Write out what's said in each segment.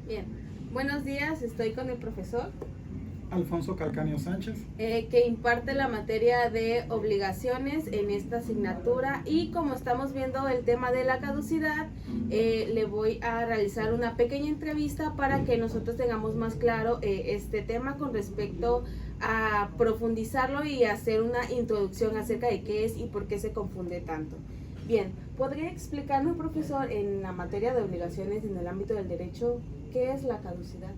Bien, buenos días, estoy con el profesor Alfonso Calcaño Sánchez. Que imparte la materia de obligaciones en esta asignatura, y como estamos viendo el tema de la caducidad, le voy a realizar una pequeña entrevista para que nosotros tengamos más claro este tema con respecto a profundizarlo y hacer una introducción acerca de qué es y por qué se confunde tanto. Bien, ¿podría explicarnos, profesor, en la materia de obligaciones en el ámbito del derecho, qué es la caducidad?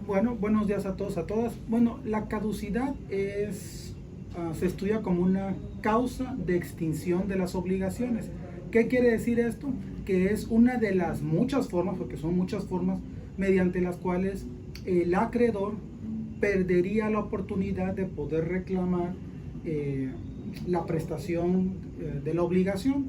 Bueno, buenos días a todos, a todas. Bueno, la caducidad se estudia como una causa de extinción de las obligaciones. ¿Qué quiere decir esto? Que es una de las muchas formas, porque son muchas formas, mediante las cuales el acreedor perdería la oportunidad de poder reclamar la prestación de la obligación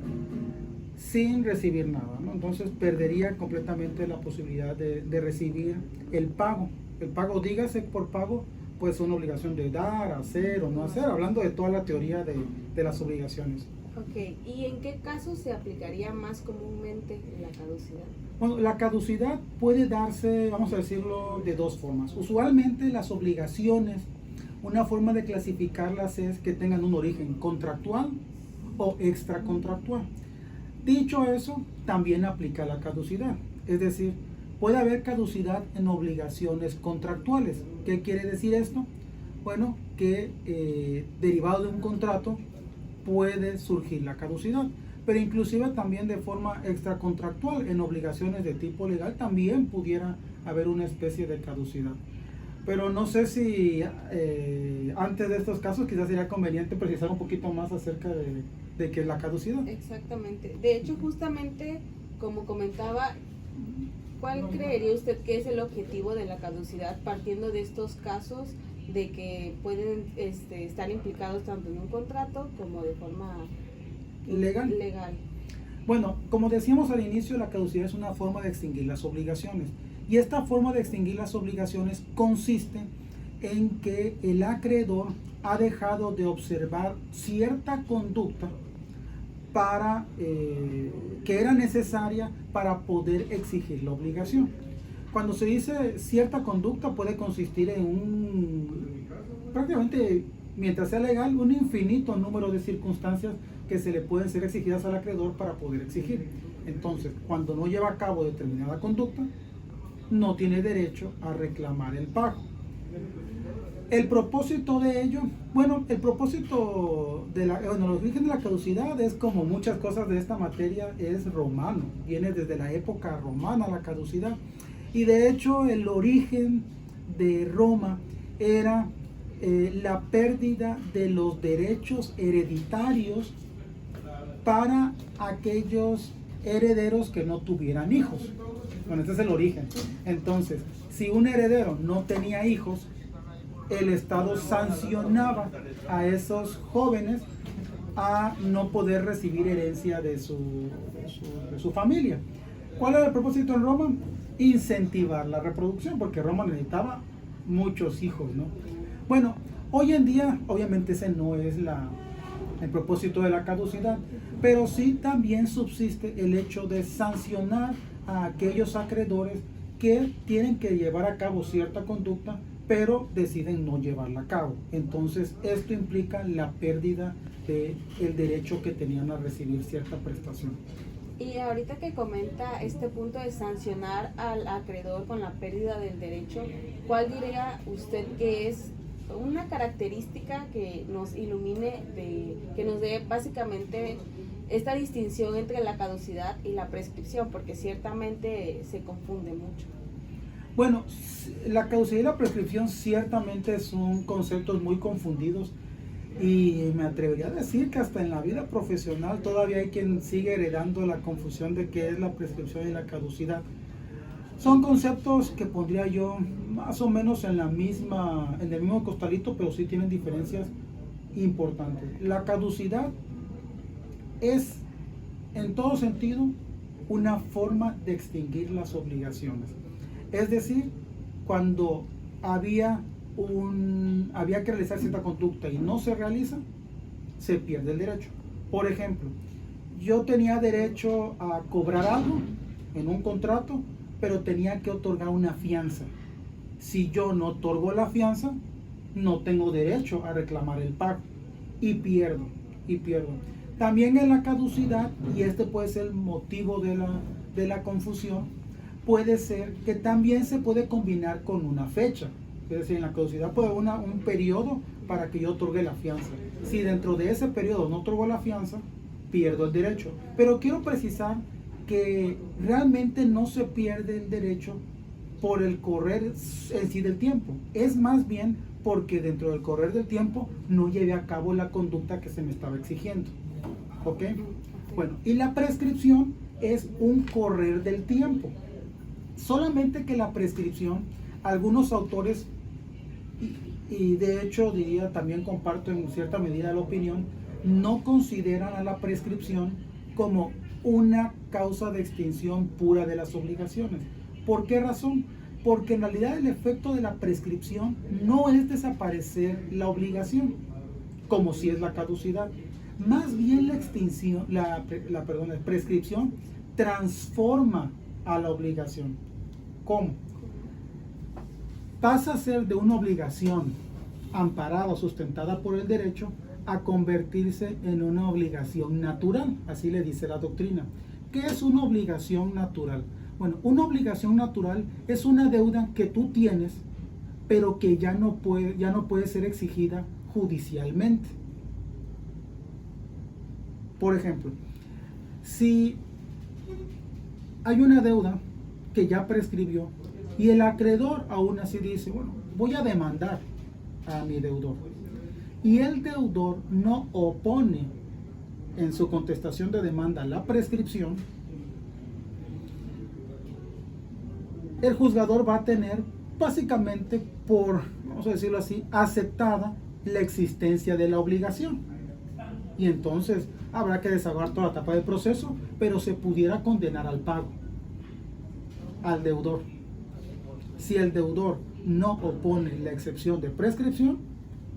sin recibir nada, ¿no? Entonces perdería completamente la posibilidad de recibir el pago. El pago, dígase por pago, pues una obligación de dar, hacer o no hacer, hablando de toda la teoría de las obligaciones. Ok, ¿y en qué casos se aplicaría más comúnmente la caducidad? Bueno, la caducidad puede darse, vamos a decirlo, de dos formas. Usualmente las obligaciones, una forma de clasificarlas es que tengan un origen contractual o extracontractual. Dicho eso, también aplica la caducidad, es decir, puede haber caducidad en obligaciones contractuales. ¿Qué quiere decir esto? Bueno, que derivado de un contrato puede surgir la caducidad, pero inclusive también de forma extracontractual en obligaciones de tipo legal también pudiera haber una especie de caducidad. Pero no sé si antes de estos casos quizás sería conveniente precisar un poquito más acerca de qué es la caducidad. Exactamente. De hecho, justamente, como comentaba, ¿cuál creería usted que es el objetivo de la caducidad partiendo de estos casos de que pueden estar implicados tanto en un contrato como de forma legal? Bueno, como decíamos al inicio, la caducidad es una forma de extinguir las obligaciones. Y esta forma de extinguir las obligaciones consiste en que el acreedor ha dejado de observar cierta conducta que era necesaria para poder exigir la obligación. Cuando se dice cierta conducta, puede consistir en prácticamente, mientras sea legal, un infinito número de circunstancias que se le pueden ser exigidas al acreedor para poder exigir. Entonces, cuando no lleva a cabo determinada conducta, no tiene derecho a reclamar el pago. El propósito de ello, bueno, el propósito el origen de la caducidad es, como muchas cosas de esta materia, es romano. Viene desde la época romana la caducidad. Y de hecho el origen de Roma era la pérdida de los derechos hereditarios para aquellos herederos que no tuvieran hijos. Bueno, este es el origen. Entonces, si un heredero no tenía hijos, el Estado sancionaba a esos jóvenes a no poder recibir herencia de su familia. ¿Cuál era el propósito en Roma? Incentivar la reproducción, porque Roma necesitaba muchos hijos, ¿no? Bueno, hoy en día, obviamente ese no es el propósito de la caducidad, pero sí también subsiste el hecho de sancionar a aquellos acreedores que tienen que llevar a cabo cierta conducta, pero deciden no llevarla a cabo. Entonces, esto implica la pérdida del derecho que tenían a recibir cierta prestación. Y ahorita que comenta este punto de sancionar al acreedor con la pérdida del derecho, ¿cuál diría usted que es una característica que nos ilumine, que nos dé básicamente esta distinción entre la caducidad y la prescripción? Porque ciertamente se confunde mucho. Bueno, la caducidad y la prescripción ciertamente son conceptos muy confundidos, y me atrevería a decir que hasta en la vida profesional todavía hay quien sigue heredando la confusión de qué es la prescripción y la caducidad. Son conceptos que pondría yo más o menos en el mismo costalito, pero sí tienen diferencias importantes. La caducidad es, en todo sentido, una forma de extinguir las obligaciones. Es decir, cuando había que realizar cierta conducta y no se realiza, se pierde el derecho. Por ejemplo, yo tenía derecho a cobrar algo en un contrato, pero tenía que otorgar una fianza. Si yo no otorgo la fianza, no tengo derecho a reclamar el pago y pierdo. También en la caducidad, y este puede ser el motivo de la confusión, puede ser que también se puede combinar con una fecha. Es decir, en la caducidad puede haber un periodo para que yo otorgue la fianza. Si dentro de ese periodo no otorgo la fianza, pierdo el derecho. Pero quiero precisar que realmente no se pierde el derecho por el correr en sí del tiempo. Es más bien porque dentro del correr del tiempo no llevé a cabo la conducta que se me estaba exigiendo. ¿Ok? Bueno, y la prescripción es un correr del tiempo. Solamente que la prescripción, algunos autores, y de hecho diría, también comparto en cierta medida la opinión, no consideran a la prescripción como una causa de extinción pura de las obligaciones. ¿Por qué razón? Porque en realidad el efecto de la prescripción no es desaparecer la obligación, como si es la caducidad. Más bien la extinción, la prescripción transforma a la obligación. ¿Cómo? Pasa a ser de una obligación amparada o sustentada por el derecho a convertirse en una obligación natural, así le dice la doctrina. ¿Qué es una obligación natural? Bueno, una obligación natural es una deuda que tú tienes, pero que ya no puede ser exigida judicialmente. Por ejemplo, si hay una deuda que ya prescribió y el acreedor aún así dice, bueno, voy a demandar a mi deudor, y el deudor no opone en su contestación de demanda la prescripción, el juzgador va a tener básicamente, por, vamos a decirlo así, aceptada la existencia de la obligación. Y entonces habrá que desahogar toda la etapa del proceso, pero se pudiera condenar al pago, al deudor. Si el deudor no opone la excepción de prescripción,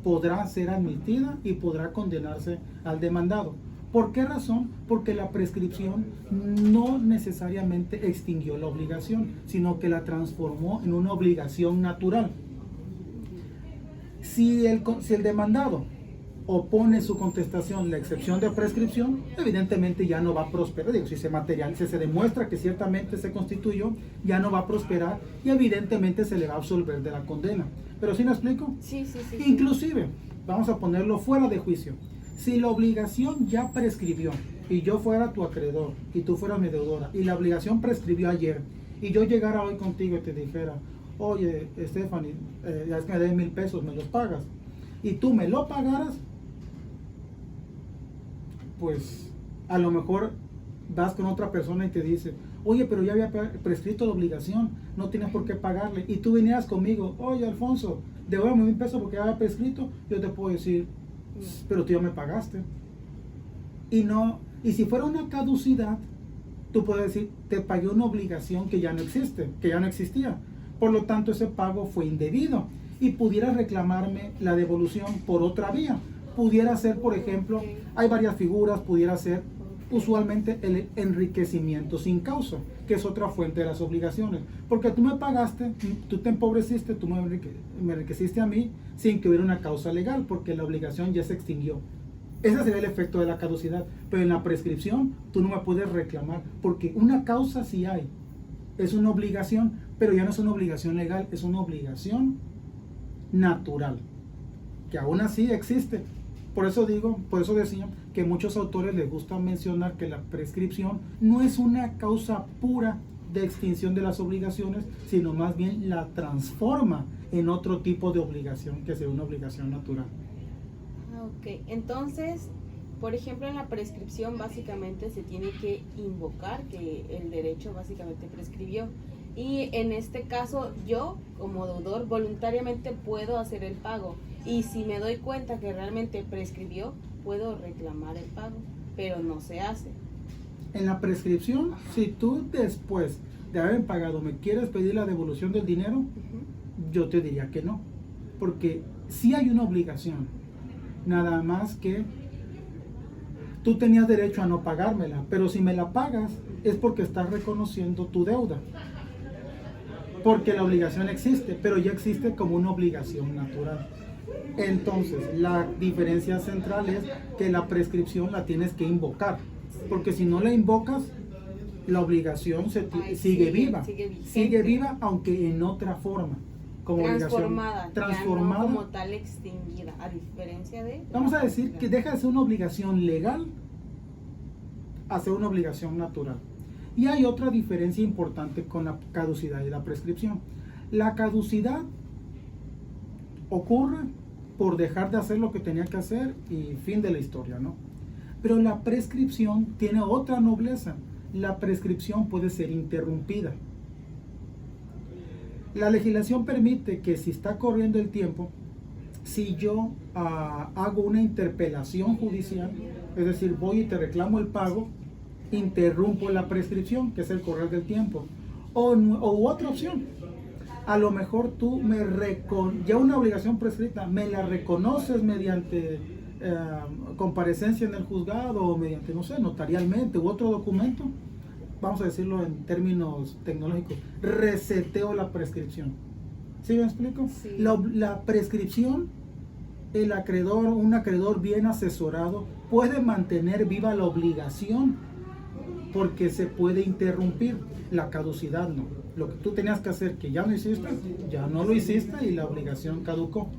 podrá ser admitida y podrá condenarse al demandado. ¿Por qué razón? Porque la prescripción no necesariamente extinguió la obligación, sino que la transformó en una obligación natural. Si el demandado opone su contestación la excepción de prescripción, evidentemente ya no va a prosperar. Digo, si se demuestra que ciertamente se constituyó, ya no va a prosperar y evidentemente se le va a absolver de la condena. ¿Pero sí me explico? Sí. Inclusive, vamos a ponerlo fuera de juicio. Si la obligación ya prescribió y yo fuera tu acreedor y tú fueras mi deudora y la obligación prescribió ayer y yo llegara hoy contigo y te dijera, oye, Stephanie, ya es que me debes 1,000 pesos, me los pagas, y tú me lo pagaras, pues a lo mejor vas con otra persona y te dice, oye, pero ya había prescrito la obligación, no tienes por qué pagarle, y tú vinieras conmigo, oye, Alfonso, devuélveme 1,000 pesos porque ya había prescrito, yo te puedo decir, pero tú ya me pagaste. Y si fuera una caducidad, tú puedes decir, te pagué una obligación que ya no existe, que ya no existía, por lo tanto ese pago fue indebido y pudieras reclamarme la devolución por otra vía. Pudiera ser, por ejemplo, hay varias figuras, pudiera ser usualmente el enriquecimiento sin causa, que es otra fuente de las obligaciones, porque tú me pagaste, tú te empobreciste, tú me enriqueciste a mí sin que hubiera una causa legal, porque la obligación ya se extinguió. Ese sería el efecto de la caducidad, pero en la prescripción tú no me puedes reclamar, porque una causa sí hay, es una obligación, pero ya no es una obligación legal, es una obligación natural, que aún así existe. Por eso decía que muchos autores les gusta mencionar que la prescripción no es una causa pura de extinción de las obligaciones, sino más bien la transforma en otro tipo de obligación, que sería una obligación natural. Ok, entonces, por ejemplo, en la prescripción básicamente se tiene que invocar que el derecho básicamente prescribió. Y en este caso, yo como deudor voluntariamente puedo hacer el pago. Y si me doy cuenta que realmente prescribió, puedo reclamar el pago, pero no se hace. En la prescripción, si tú después de haber pagado me quieres pedir la devolución del dinero, yo te diría que no, porque sí hay una obligación, nada más que tú tenías derecho a no pagármela, pero si me la pagas es porque estás reconociendo tu deuda. porque la obligación existe, pero ya existe como una obligación natural. Entonces, la diferencia central es que la prescripción la tienes que invocar, porque si no la invocas, la obligación sigue viva, sigue viva, aunque en otra forma, como transformada, obligación transformada, ya no como tal extinguida, a diferencia de... Vamos a decir que deja de ser una obligación legal a ser una obligación natural. Y hay otra diferencia importante con la caducidad y la prescripción. La caducidad ocurre por dejar de hacer lo que tenía que hacer y fin de la historia, ¿no? Pero la prescripción tiene otra nobleza. La prescripción puede ser interrumpida. La legislación permite que si está corriendo el tiempo, si yo hago una interpelación judicial, es decir, voy y te reclamo el pago, interrumpo la prescripción, que es el correr del tiempo. O otra opción, a lo mejor tú ya una obligación prescrita, me la reconoces mediante comparecencia en el juzgado o mediante, no sé, notarialmente u otro documento, vamos a decirlo en términos tecnológicos, reseteo la prescripción. ¿Sí me explico? Sí. La prescripción, un acreedor bien asesorado puede mantener viva la obligación porque se puede interrumpir. La caducidad no. Lo que tú tenías que hacer que ya no hiciste, ya no lo hiciste y la obligación caducó.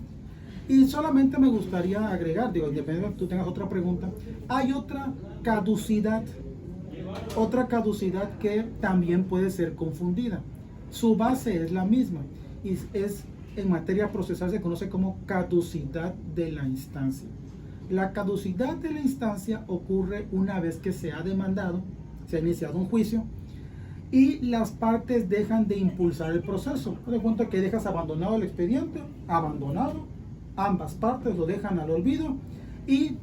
Y solamente me gustaría agregar, independientemente de que tú tengas otra pregunta, hay otra caducidad que también puede ser confundida. Su base es la misma y es en materia procesal se conoce como caducidad de la instancia. La caducidad de la instancia ocurre una vez que se ha demandado, se ha iniciado un juicio y las partes dejan de impulsar el proceso. Te cuenta que dejas abandonado el expediente, ambas partes lo dejan al olvido y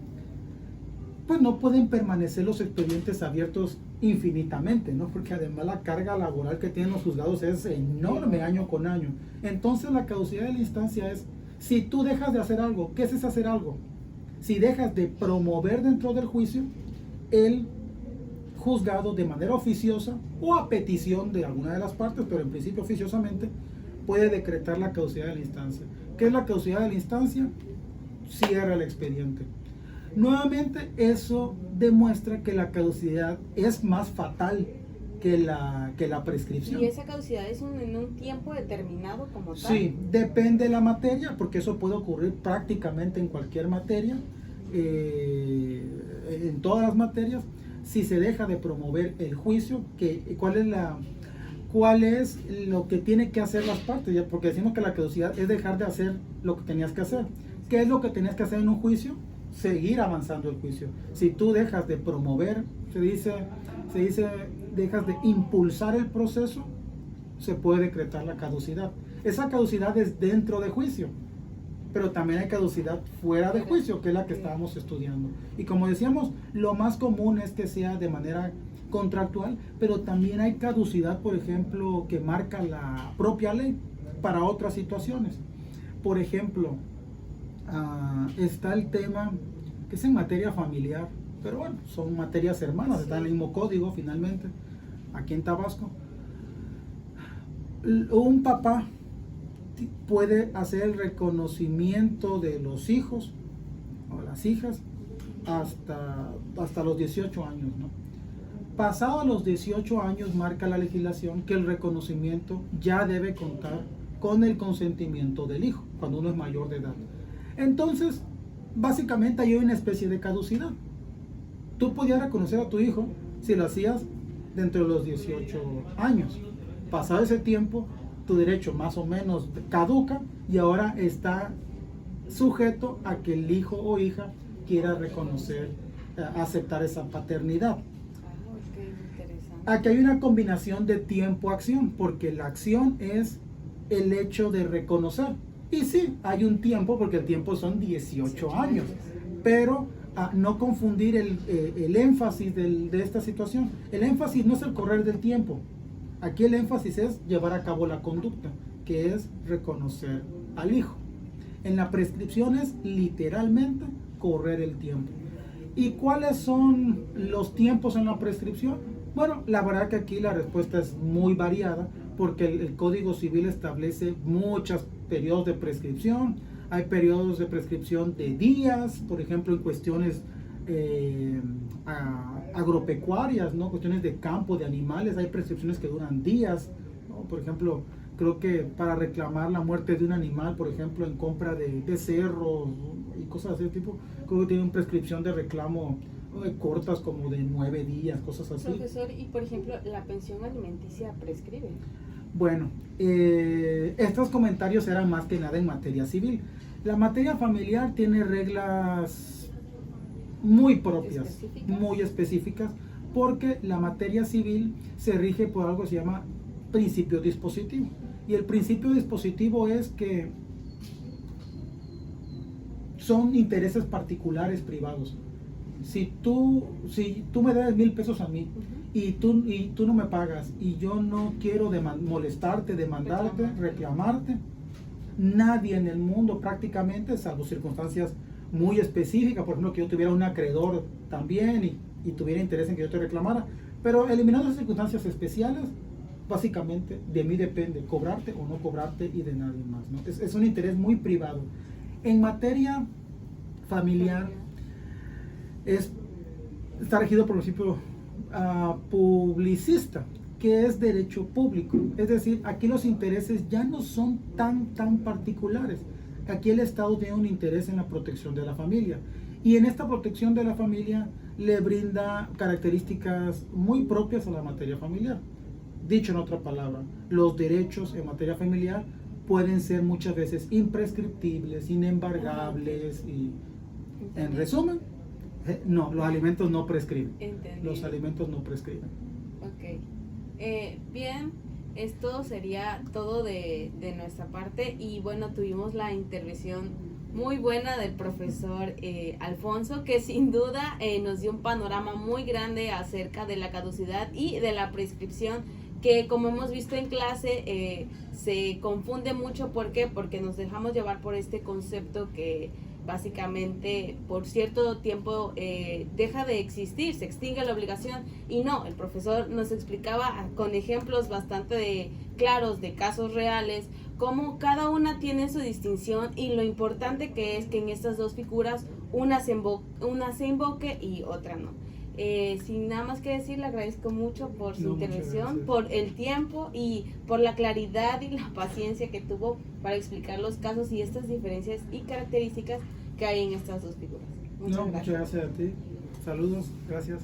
pues no pueden permanecer los expedientes abiertos infinitamente, ¿no? Porque además la carga laboral que tienen los juzgados es enorme año con año. Entonces la caducidad de la instancia es, si tú dejas de hacer algo, ¿qué es hacer algo? Si dejas de promover dentro del juicio, el juzgado de manera oficiosa o a petición de alguna de las partes, pero en principio oficiosamente, puede decretar la caducidad de la instancia. ¿Qué es la caducidad de la instancia? Cierra el expediente. Nuevamente, eso demuestra que la caducidad es más fatal que la prescripción. ¿Y esa caducidad es en un tiempo determinado como tal? Sí, depende de la materia, porque eso puede ocurrir prácticamente en cualquier materia, en todas las materias. Si se deja de promover el juicio, ¿cuál es lo que tiene que hacer las partes? Porque decimos que la caducidad es dejar de hacer lo que tenías que hacer. ¿Qué es lo que tenías que hacer en un juicio? Seguir avanzando el juicio. Si tú dejas de promover, se dice dejas de impulsar el proceso, se puede decretar la caducidad. Esa caducidad es dentro de juicio, pero también hay caducidad fuera de juicio, que es la que estábamos estudiando. Y como decíamos, lo más común es que sea de manera contractual, pero también hay caducidad, por ejemplo, que marca la propia ley para otras situaciones. Por ejemplo, está el tema que es en materia familiar, pero bueno, son materias hermanas, está en el mismo código finalmente, aquí en Tabasco. Un papá puede hacer el reconocimiento de los hijos o las hijas hasta los 18 años, ¿no? Pasado los 18 años marca la legislación que el reconocimiento ya debe contar con el consentimiento del hijo, cuando uno es mayor de edad. Entonces, básicamente hay una especie de caducidad. Tú podías reconocer a tu hijo si lo hacías dentro de los 18 años. Pasado ese tiempo, tu derecho más o menos caduca y ahora está sujeto a que el hijo o hija quiera reconocer, aceptar esa paternidad. Okay, interesante. Aquí hay una combinación de tiempo-acción, porque la acción es el hecho de reconocer. Y sí, hay un tiempo, porque el tiempo son 18 años, pero no confundir el énfasis de esta situación. El énfasis no es el correr del tiempo. Aquí el énfasis es llevar a cabo la conducta, que es reconocer al hijo. En la prescripción es literalmente correr el tiempo. ¿Y cuáles son los tiempos en la prescripción? Bueno, la verdad que aquí la respuesta es muy variada, porque el Código Civil establece muchos periodos de prescripción. Hay periodos de prescripción de días, por ejemplo, en cuestiones agropecuarias, ¿no? Cuestiones de campo, de animales, hay prescripciones que duran días, ¿no? Por ejemplo, creo que para reclamar la muerte de un animal, por ejemplo, en compra de cerros y cosas de ese tipo, creo que tiene una prescripción de reclamo cortas como de 9 días, cosas así. Profesor, y por ejemplo, ¿la pensión alimenticia prescribe? Bueno, estos comentarios eran más que nada en materia civil. La materia familiar tiene reglas muy propias, muy específicas, porque la materia civil se rige por algo que se llama principio dispositivo. Y el principio dispositivo es que son intereses particulares privados. Si tú me das 1,000 pesos a mí, y tú no me pagas, y yo no quiero molestarte, demandarte, reclamarte, nadie en el mundo prácticamente, salvo circunstancias muy específicas, por ejemplo que yo tuviera un acreedor también y tuviera interés en que yo te reclamara, pero eliminando esas circunstancias especiales, básicamente de mí depende cobrarte o no cobrarte y de nadie más, ¿no? Es un interés muy privado. En materia familiar está regido por el principio publicista, que es derecho público. Es decir, aquí los intereses ya no son tan particulares. Aquí el Estado tiene un interés en la protección de la familia, y en esta protección de la familia le brinda características muy propias a la materia familiar. Dicho en otra palabra, los derechos en materia familiar pueden ser muchas veces imprescriptibles, inembargables, y en resumen, no, los alimentos no prescriben. Entendido. Los alimentos no prescriben. Ok. Bien, esto sería todo de nuestra parte, y bueno, tuvimos la intervención muy buena del profesor Alfonso, que sin duda nos dio un panorama muy grande acerca de la caducidad y de la prescripción, que como hemos visto en clase se confunde mucho. ¿Por qué? Porque nos dejamos llevar por este concepto que básicamente por cierto tiempo deja de existir, se extingue la obligación, y no, el profesor nos explicaba con ejemplos bastante claros de casos reales cómo cada una tiene su distinción, y lo importante que es que en estas dos figuras una se invoque y otra no. Sin nada más que decir, le agradezco mucho por su intervención, por el tiempo y por la claridad y la paciencia que tuvo para explicar los casos y estas diferencias y características que hay en estas dos figuras. Muchas gracias. Muchas gracias a ti. Saludos, gracias.